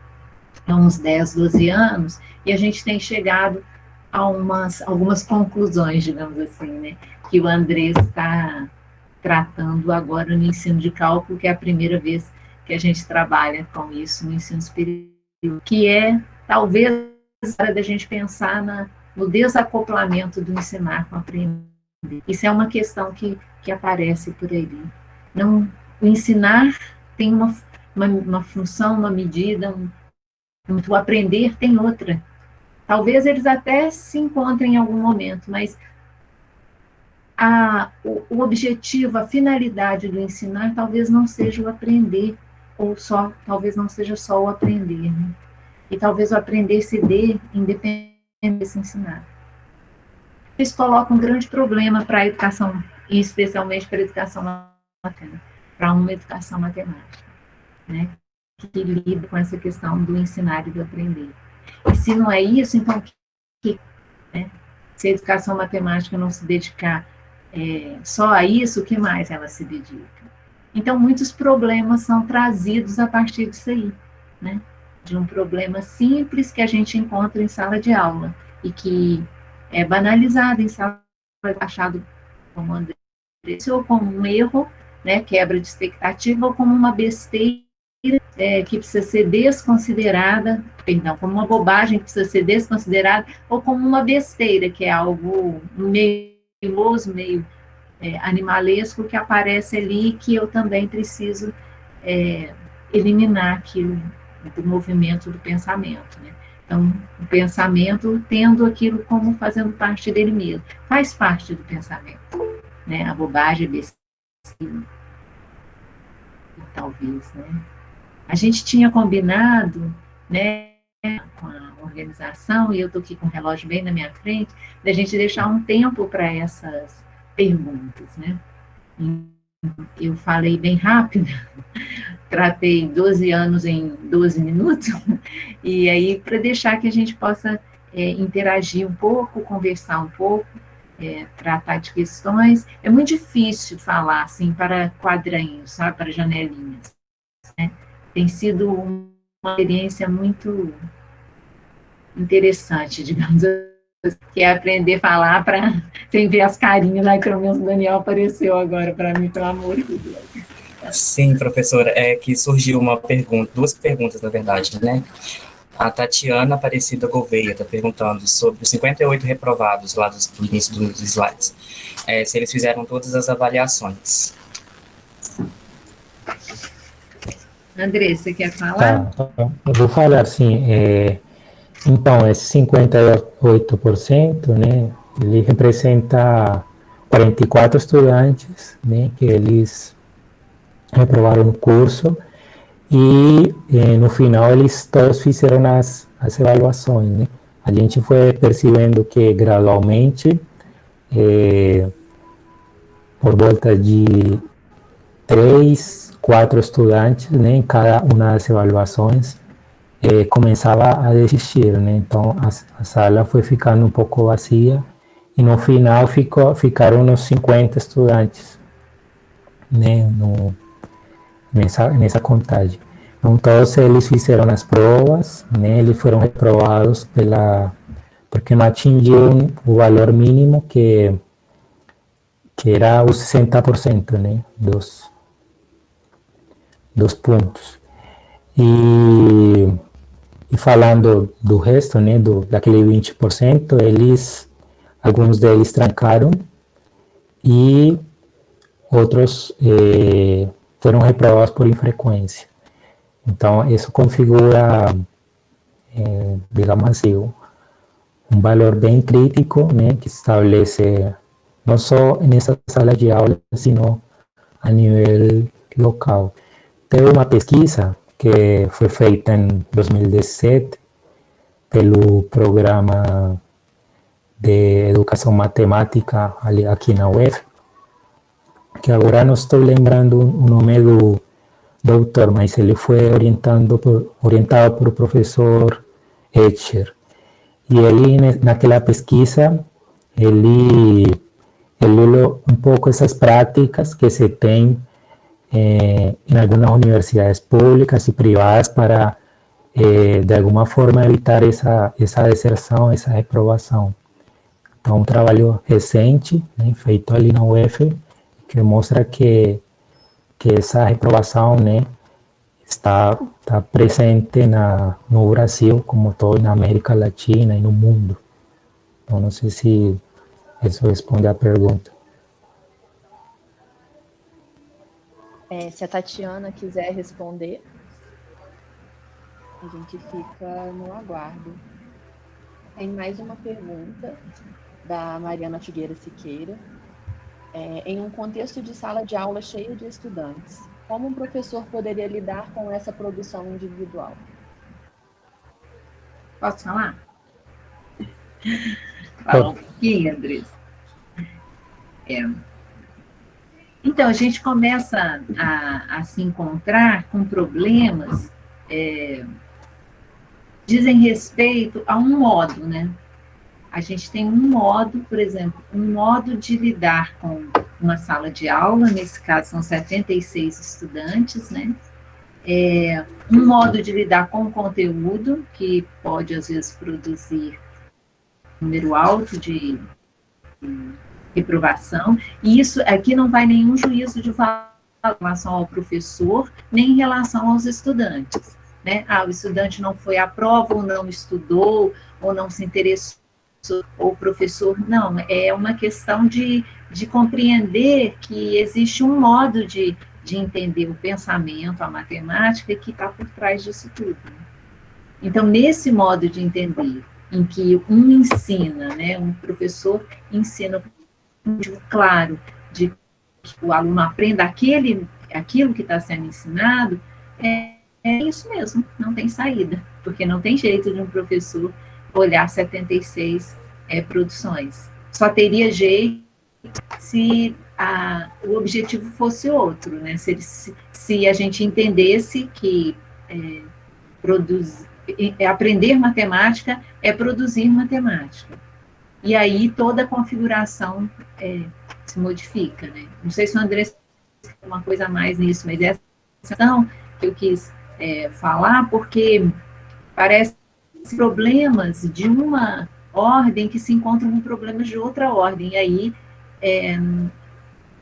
há uns 10, 12 anos, e a gente tem chegado a algumas conclusões, digamos assim, né, que o Andrés está tratando agora no ensino de cálculo, que é a primeira vez que a gente trabalha com isso no ensino superior, que é, talvez, a hora da gente pensar no desacoplamento do ensinar com aprender. Isso é uma questão que aparece por aí. Não, o ensinar tem uma função, uma medida, o aprender tem outra. Talvez eles até se encontrem em algum momento, mas o objetivo, a finalidade do ensinar talvez não seja o aprender, ou talvez não seja só o aprender, né? E talvez o aprender se dê independente desse ensinar. Isso coloca um grande problema para a educação, e especialmente para a educação matemática, para uma educação matemática, né? Que lida com essa questão do ensinar e do aprender. E se não é isso, então, né? Se a educação matemática não se dedicar só a isso, o que mais ela se dedica? Então, muitos problemas são trazidos a partir disso aí, né? De um problema simples que a gente encontra em sala de aula e que é banalizado em sala de aula, achado como André, ou como um erro, né, quebra de expectativa, ou como uma besteira que precisa ser desconsiderada, perdão, como uma bobagem que precisa ser desconsiderada, ou como uma besteira, que é algo meio meio animalesco que aparece ali, que eu também preciso eliminar aquilo do movimento do pensamento, né? Então, o pensamento tendo aquilo como fazendo parte dele mesmo, faz parte do pensamento, né? A bobagem, a besteira, talvez, né? A gente tinha combinado, né, com a organização, e eu estou aqui com o relógio bem na minha frente, da gente deixar um tempo para essas perguntas, né? Eu falei bem rápido, tratei 12 anos em 12 minutos, e aí para deixar que a gente possa interagir um pouco, conversar um pouco, tratar de questões. É muito difícil falar assim para quadrinhos, sabe, para janelinhas, né? Tem sido uma experiência muito interessante, digamos assim, que é aprender a falar para sem ver as carinhas, né, que pelo menos o Daniel apareceu agora para mim, pelo amor de Deus. Sim, professora, é que surgiu uma pergunta, duas perguntas, na verdade, né? A Tatiana Aparecida Gouveia está perguntando sobre os 58 reprovados lá do início dos slides, se eles fizeram todas as avaliações. André, você quer falar? Tá, eu vou falar sim. Então, esse 58%, né, ele representa 44 estudantes, né, que eles reprovaram o curso e no final eles todos fizeram as avaliações, né. A gente foi percebendo que gradualmente, por volta de 3, 4 estudantes, né, em cada uma das avaliações, começava a desistir, né? Então a sala foi ficando um pouco vazia e no final ficaram uns 50 estudantes, né? Nessa contagem. Então todos eles fizeram as provas, né? Eles foram reprovados porque não atingiram o valor mínimo que era os 60%, né? Dos pontos. E falando do resto, né, daquele 20%, alguns deles trancaram e outros foram reprovados por infrequência. Então, isso configura, digamos assim, um valor bem crítico, né, que estabelece não só nessa sala de aula, sino a nível local. Teve uma pesquisa que foi feita em 2017 pelo programa de educação matemática aqui na UF, que agora não estou lembrando o nome do doutor, mas ele foi orientado por o professor Etcher. E ele, naquela pesquisa, ele olhou um pouco essas práticas que se tem em algumas universidades públicas e privadas para, de alguma forma, evitar essa deserção, essa reprovação. Então, um trabalho recente, né, feito ali na UF, que mostra que essa reprovação, né, está presente no Brasil, como todo, na América Latina e no mundo. Então, não sei se isso responde à pergunta. Se a Tatiana quiser responder, a gente fica no aguardo. Tem mais uma pergunta da Mariana Figueira Siqueira. Em um contexto de sala de aula cheia de estudantes, como um professor poderia lidar com essa produção individual? Posso falar? Fala um pouquinho, Andrés. Então, a gente começa a se encontrar com problemas dizem respeito a um modo, né? a gente tem um modo, por exemplo, um modo de lidar com uma sala de aula, nesse caso são 76 estudantes, né? Um modo de lidar com o conteúdo, que pode, às vezes, produzir um número alto de reprovação, e isso aqui não vai nenhum juízo de valor em relação ao professor, nem em relação aos estudantes, né? O estudante não foi à prova, ou não estudou, ou não se interessou, ou o professor, não, é uma questão de compreender que existe um modo de entender o pensamento, a matemática, que está por trás disso tudo. Então, nesse modo de entender, em que um ensina, né, um professor ensina claro de que o aluno aprenda aquilo que está sendo ensinado, é isso mesmo, não tem saída, porque não tem jeito de um professor olhar 76 produções. Só teria jeito se o objetivo fosse outro, né? Se a gente entendesse que aprender matemática é produzir matemática. E aí toda a configuração se modifica, né? Não sei se o André tem uma coisa a mais nisso, mas essa questão que eu quis falar, porque parece problemas de uma ordem que se encontram com problemas de outra ordem, e aí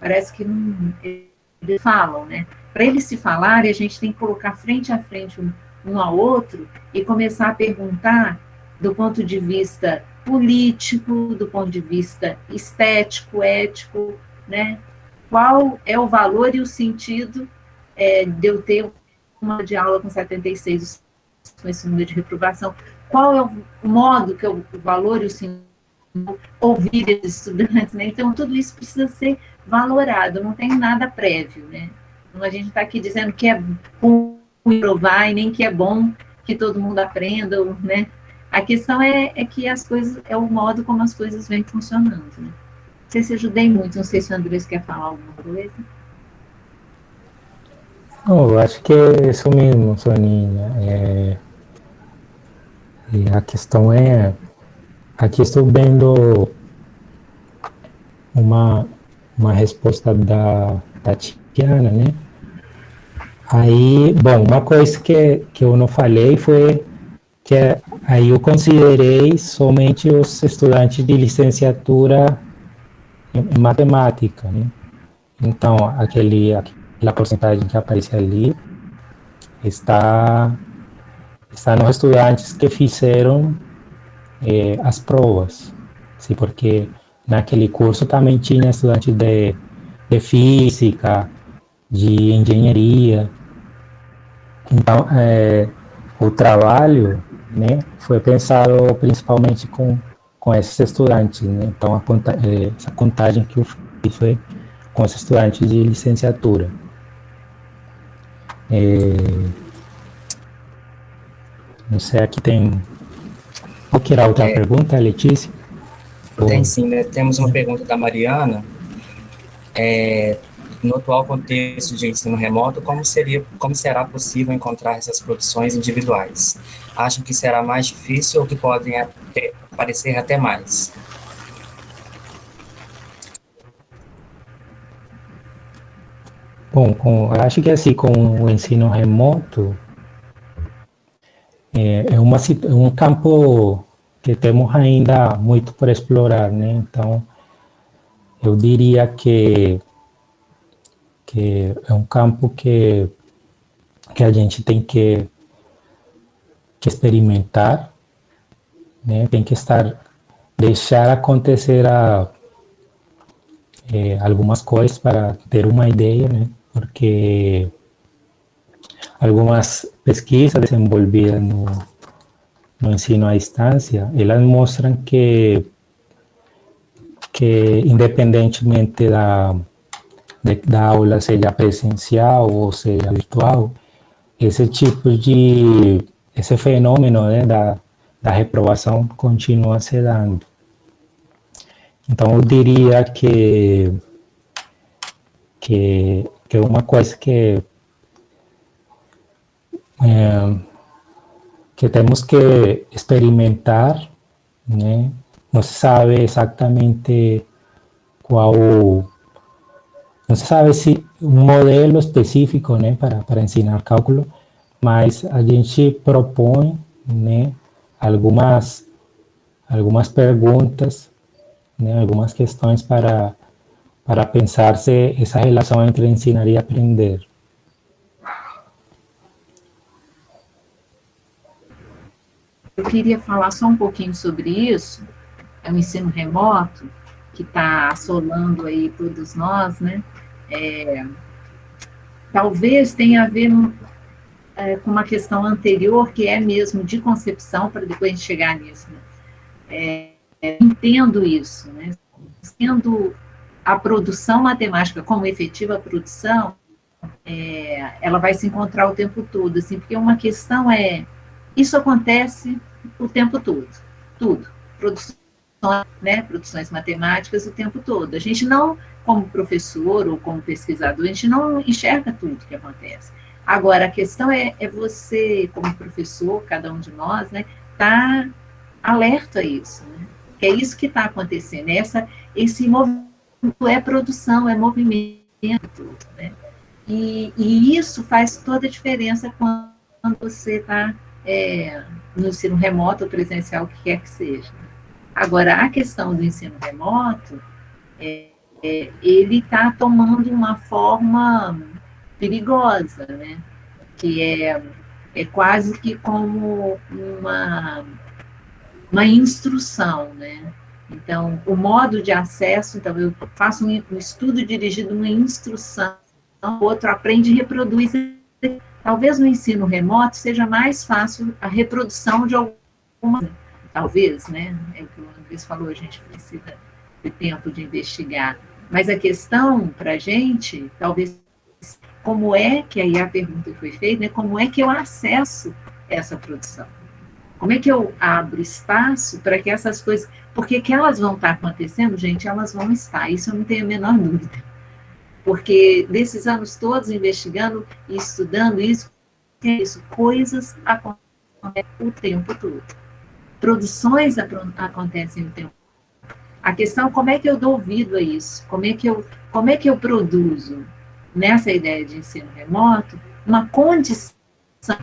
parece que não, eles falam, né? Para eles se falarem, a gente tem que colocar frente a frente um ao outro e começar a perguntar do ponto de vista político, do ponto de vista estético, ético, né? Qual é o valor e o sentido de eu ter uma de aula com 76 com esse número de reprovação? Qual é o modo que o valor e o sentido ouvir esses estudantes, né? Então, tudo isso precisa ser valorado, não tem nada prévio, né? Então, a gente está aqui dizendo que é bom provar e nem que é bom que todo mundo aprenda, né? A questão é que as coisas, é o modo como as coisas vêm funcionando, né? Não sei se ajudei muito, não sei se o Andrés quer falar alguma coisa. Não, eu acho que é isso mesmo, Soninha. E a questão é, aqui estou vendo uma resposta da Tatiana, né? Aí, bom, uma coisa que eu não falei foi que aí eu considerei somente os estudantes de licenciatura em matemática, né? Então, aquela porcentagem que aparece ali está nos estudantes que fizeram as provas, sim, porque naquele curso também tinha estudantes de física, de engenharia. Então, o trabalho, né, foi pensado principalmente com esses estudantes, né? Então, essa contagem que eu fiz foi com os estudantes de licenciatura. Não sei, aqui tem... Vou tirar outra pergunta, Letícia? Tem sim, né? Temos uma pergunta da Mariana. No atual contexto de ensino remoto, como será possível encontrar essas produções individuais? Acham que será mais difícil ou que podem aparecer até mais? Bom, eu acho que assim, com o ensino remoto, é um campo que temos ainda muito por explorar, né? Então, eu diria que é um campo que a gente tem que experimentar, né? Tem que deixar acontecer algumas coisas para ter uma ideia, né? Porque algumas pesquisas desenvolvidas no ensino à distância, elas mostram que independentemente da aula seja presencial ou seja virtual, esse fenômeno, né, da reprovação continua se dando. Então, eu diria que uma coisa que temos que experimentar, né, não se sabe exatamente qual, não se sabe se um modelo específico, né, para ensinar cálculo, mas a gente propõe, né, algumas perguntas, né, algumas questões para pensar se essa relação entre ensinar e aprender. Eu queria falar só um pouquinho sobre isso, é o ensino remoto, que está assolando aí todos nós, né? Talvez tenha a ver com uma questão anterior, que é mesmo de concepção, para depois a gente chegar nisso. Né? Entendo isso, né? Sendo a produção matemática como efetiva produção, ela vai se encontrar o tempo todo, assim, porque uma questão isso acontece o tempo todo, tudo, produções, né, produções matemáticas o tempo todo. A gente não, como professor ou como pesquisador, a gente não enxerga tudo que acontece. Agora, a questão é você, como professor, cada um de nós, né, tá alerta a isso, né? Que é isso que está acontecendo. Esse movimento é produção, é movimento, né? E isso faz toda a diferença quando você está no ensino remoto ou presencial, o que quer que seja. Agora, a questão do ensino remoto, ele está tomando uma forma perigosa, né? Que é quase que como uma instrução, né? Então, o modo de acesso, então, eu faço um estudo dirigido uma instrução, o outro aprende e reproduz. Talvez no ensino remoto seja mais fácil a reprodução de alguma, talvez, né? É o que o Andrés falou, a gente precisa de tempo de investigar. Mas a questão para a gente, talvez, como é que aí a pergunta foi feita, né? Como é que eu acesso essa produção? Como é que eu abro espaço para que essas coisas... Porque que elas vão estar acontecendo, gente, elas vão estar, isso eu não tenho a menor dúvida. Porque desses anos todos investigando e estudando isso, coisas acontecem o tempo todo. Produções acontecem o tempo todo. A questão é como é que eu dou ouvido a isso? Como é que eu produzo, nessa ideia de ensino remoto, uma condição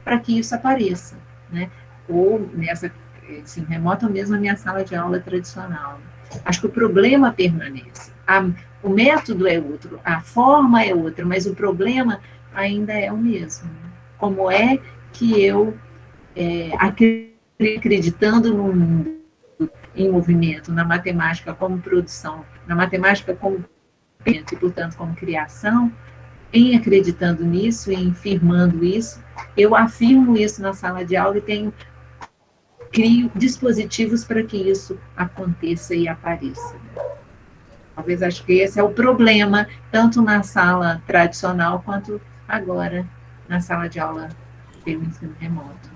para que isso apareça, né? Ou nessa ensino remoto, ou mesmo na minha sala de aula tradicional. Acho que o problema permanece. O método é outro, a forma é outra, mas o problema ainda é o mesmo. Como é que eu, acreditando no mundo em movimento, na matemática como produção, na matemática como e, portanto, como criação, em acreditando nisso, em firmando isso, eu afirmo isso na sala de aula e crio dispositivos para que isso aconteça e apareça. Talvez acho que esse é o problema, tanto na sala tradicional, quanto agora na sala de aula pelo ensino remoto.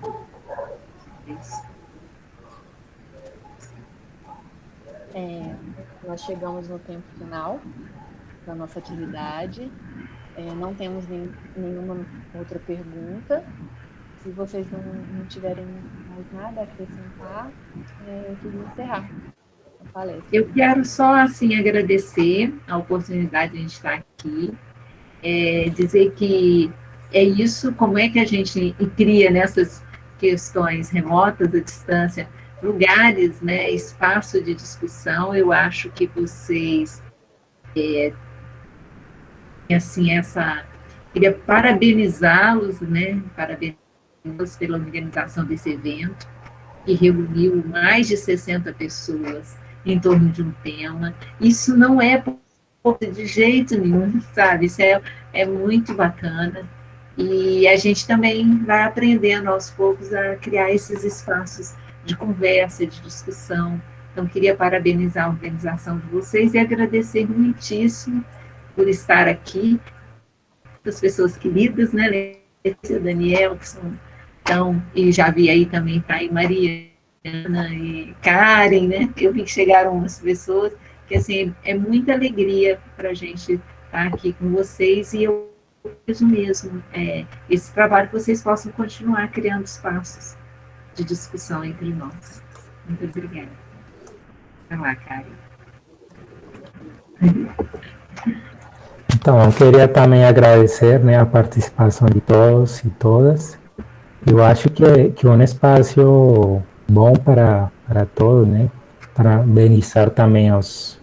Nós chegamos no tempo final da nossa atividade. Não temos nenhuma outra pergunta. Se vocês não tiverem mais nada a acrescentar, eu queria encerrar a palestra. Eu quero só, assim, agradecer a oportunidade de a gente estar aqui, dizer que é isso, como é que a gente cria nessas questões remotas, à distância, lugares, né, espaço de discussão. Eu acho que vocês, assim, queria parabenizá-los, né, parabenizá-los pela organização desse evento, que reuniu mais de 60 pessoas em torno de um tema. Isso não é de jeito nenhum, sabe? Isso é muito bacana. E a gente também vai aprendendo aos poucos a criar esses espaços de conversa, de discussão. Então, queria parabenizar a organização de vocês e agradecer muitíssimo por estar aqui, as pessoas queridas, né, Letícia, Daniel, que são então, e já vi aí também, tá aí Mariana e Karen, né, eu vi que chegaram umas pessoas, que assim, é muita alegria para a gente estar aqui com vocês, e eu mesmo, esse trabalho que vocês possam continuar criando espaços de discussão entre nós. Muito obrigada. Vai lá, Caio. Então, eu queria também agradecer, né, a participação de todos e todas. Eu acho que é um espaço bom para todos, né? Parabenizar também os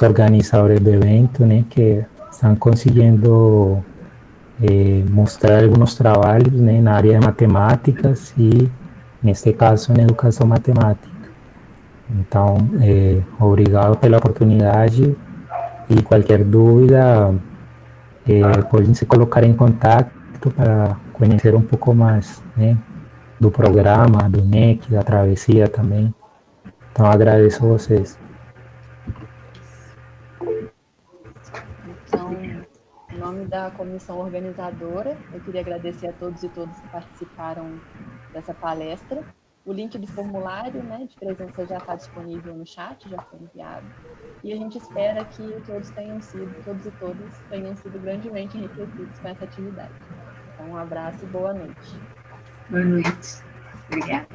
organizadores do evento, né? Que estão conseguindo mostrar alguns trabalhos, né? Na área de matemáticas e, neste caso, na educação matemática. Então, obrigado pela oportunidade e qualquer dúvida, podem se colocar em contato para conhecer um pouco mais, né? Do programa, do NEC, da travessia também. Então agradeço a vocês. Então, em nome da comissão organizadora, eu queria agradecer a todos e todas que participaram dessa palestra. O link do formulário, né, de presença já está disponível no chat, já foi enviado. E a gente espera que todos e todas tenham sido grandemente enriquecidos com essa atividade. Então, um abraço e boa noite. Boa noite. Obrigada.